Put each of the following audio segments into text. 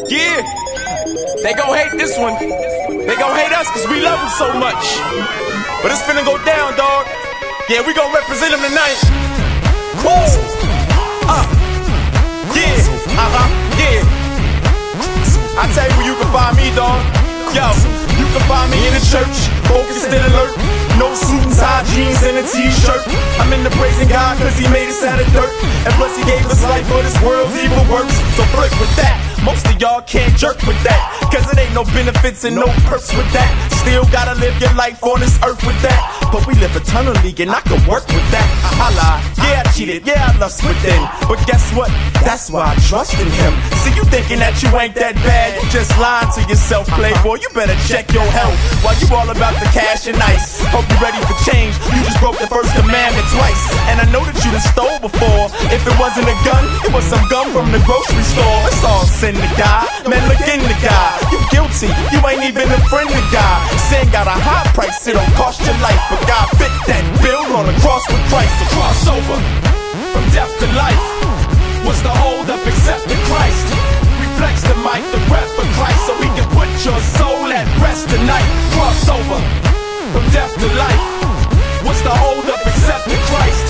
Yeah, they gon' hate this one. They gon' hate us cause we love them so much. But it's finna go down, dawg. Yeah, we gon' represent them tonight. Woo! Yeah, yeah. I tell you where you can find me, dawg. Yo, you can find me in the church, focused and alert. No suit and tie, jeans and a t-shirt. I'm in the praising God cause he made us out of dirt. And plus he gave us life for this world's evil works. So flirt with that. Most of y'all can't jerk with that, cause it ain't no benefits and no perks with that. Still gotta live your life on this earth with that. But we live eternally and I can work with that. Holla, yeah I cheated, yeah I lust within. But guess what? That's why I trust in him. See you thinking that you ain't that bad, you just lying to yourself, playboy. You better check your health while you all about the cash and ice. Hope you ready for change, you just broke the first commandment twice. And I know that you done stole before. If it wasn't a gun, it was some gum from the grocery store. It's all sin to God, man look in the God. You guilty, you ain't even a friend of God. Sin got a high price, it don't cost your life. But God fit that bill on the cross with Christ. A crossover from death to life. What's the hold up except in Christ? We flex the mic, the breath for Christ, so we can put your soul at rest tonight. Crossover from death to life. What's the hold up except in Christ?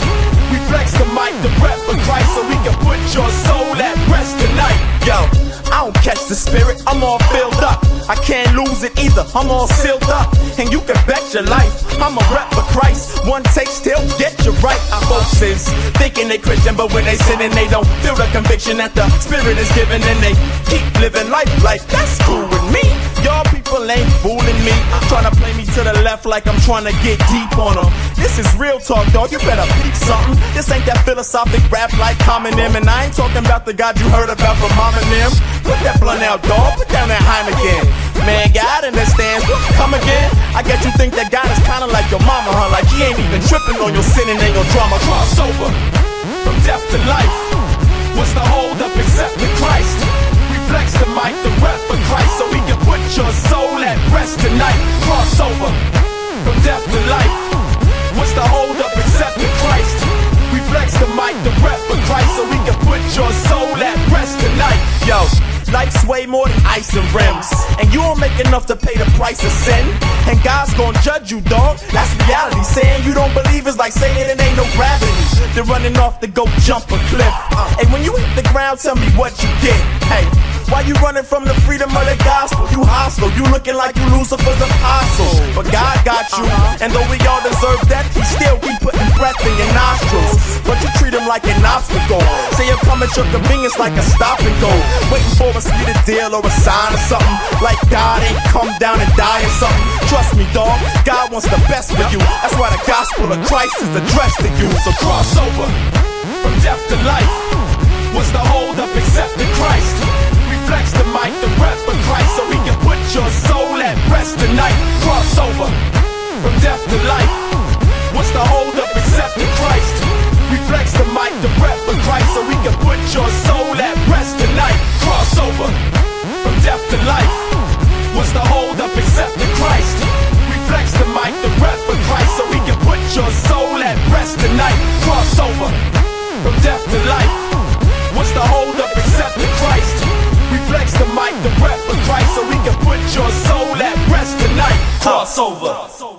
We flex the mic, the breath for Christ, so we can put your soul at rest tonight. Yo, I don't catch the spirit, I'm all filled up. I can't lose it either, I'm all sealed up. And you can bet your life, I'm a rep for Christ. One take still get you right. Our folks is thinking they Christian, but when they sin and they don't feel the conviction that the Spirit is given, and they keep living life like that's cool with me. Y'all people ain't fooling me, trying to play me to the left like I'm trying to get deep on them. This is real talk, dog, you better peep something. This ain't that philosophic rap like Eminem. And I ain't talking about the God you heard about from Mom and them. Put that blunt out, dog, put down that Heineken. Man, God understands, come again. I guess you think that God is kinda like your mama, huh? Like he ain't even tripping on your sinning and your drama. Crossover from death to life. What's the hold up except in Christ? We flex the mic, the breath for Christ, so we can put your soul at rest tonight. Crossover from death to life. What's the hold up except in Christ? We flex the mic, the breath for Christ, so we can put your soul at rest tonight. Yo, life's way more than ice and rims, and you don't make enough to pay the price of sin. And God's gonna judge you, dog. That's reality. Saying you don't believe is like saying it ain't no gravity. They're running off to go jump a cliff. And when you hit the ground, tell me what you get. Hey, why you running from the freedom of the gospel? You hostile, you looking like you Lucifer's apostle. But God got you, and though we all deserve death, he still keep putting breath in your nostrils. But you treat him like an obstacle. Say he'll come at your convenience like a stop and go, waiting for a sweet deal or a sign or something. Like God ain't come down and die or something. Trust me, dog, God wants the best for you. That's why the gospel of Christ is addressed to you. So cross over from death to life. What's the hold up except in Christ? We flex the mic, the breath for Christ, so we can put your soul at rest tonight. Cross over from death to life. What's the hold up except in Christ? We flex the mic, the breath for Christ, so we can put your soul at rest tonight. Crossover from death to life. What's the hold up except in Christ? We flex the mic, the breath for Christ, so we can put your soul at rest tonight. Crossover from death to life. What's the hold up except in Christ? We flex the mic, the breath for Christ, so we can put your soul at rest tonight. Crossover.